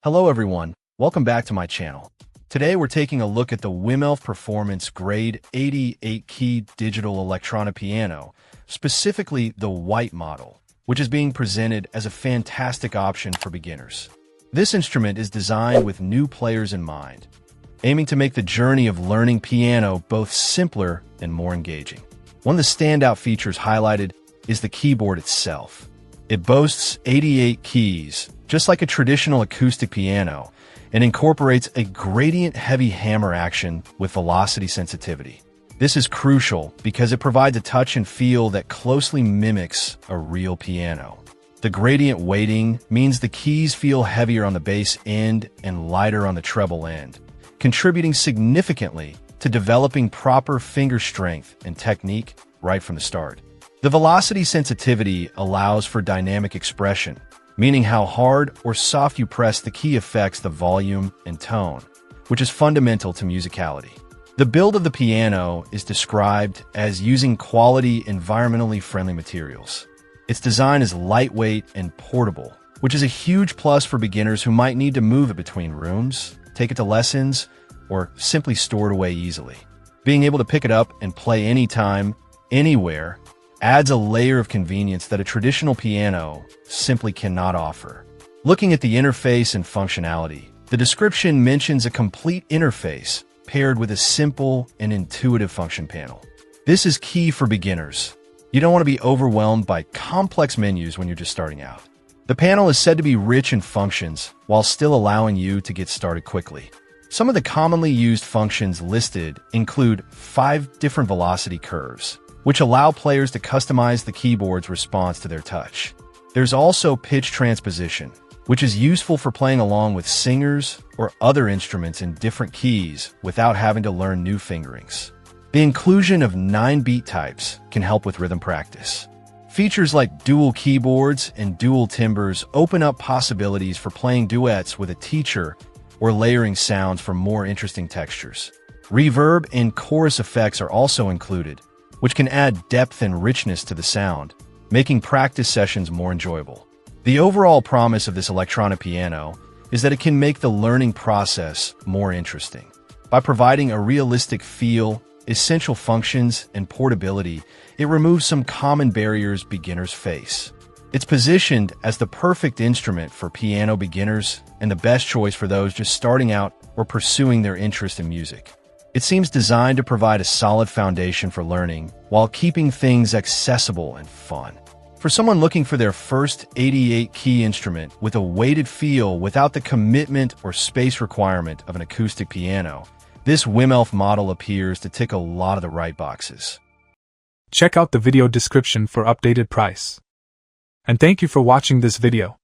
Hello everyone, welcome back to my channel. Today we're taking a look at the WOMELF Performance Grade 88-key digital electronic piano, specifically the white model, which is being presented as a fantastic option for beginners. This instrument is designed with new players in mind, aiming to make the journey of learning piano both simpler and more engaging. One of the standout features highlighted is the keyboard itself. It boasts 88 keys, just like a traditional acoustic piano, and incorporates a gradient-heavy hammer action with velocity sensitivity. This is crucial because it provides a touch and feel that closely mimics a real piano. The gradient weighting means the keys feel heavier on the bass end and lighter on the treble end, contributing significantly to developing proper finger strength and technique right from the start. The velocity sensitivity allows for dynamic expression, meaning how hard or soft you press the key affects the volume and tone, which is fundamental to musicality. The build of the piano is described as using quality, environmentally friendly materials. Its design is lightweight and portable, which is a huge plus for beginners who might need to move it between rooms, take it to lessons, or simply store it away easily. Being able to pick it up and play anytime, anywhere, adds a layer of convenience that a traditional piano simply cannot offer. Looking at the interface and functionality, the description mentions a complete interface paired with a simple and intuitive function panel. This is key for beginners. You don't want to be overwhelmed by complex menus when you're just starting out. The panel is said to be rich in functions while still allowing you to get started quickly. Some of the commonly used functions listed include 5 different velocity curves, which allow players to customize the keyboard's response to their touch. There's also pitch transposition, which is useful for playing along with singers or other instruments in different keys without having to learn new fingerings. The inclusion of 9 beat types can help with rhythm practice. Features like dual keyboards and dual timbres open up possibilities for playing duets with a teacher or layering sounds for more interesting textures. Reverb and chorus effects are also included, which can add depth and richness to the sound, making practice sessions more enjoyable. The overall promise of this electronic piano is that it can make the learning process more interesting. By providing a realistic feel, essential functions, and portability, it removes some common barriers beginners face. It's positioned as the perfect instrument for piano beginners and the best choice for those just starting out or pursuing their interest in music. It seems designed to provide a solid foundation for learning while keeping things accessible and fun. For someone looking for their first 88-key instrument with a weighted feel without the commitment or space requirement of an acoustic piano, this WOMELF model appears to tick a lot of the right boxes. Check out the video description for updated price. And thank you for watching this video.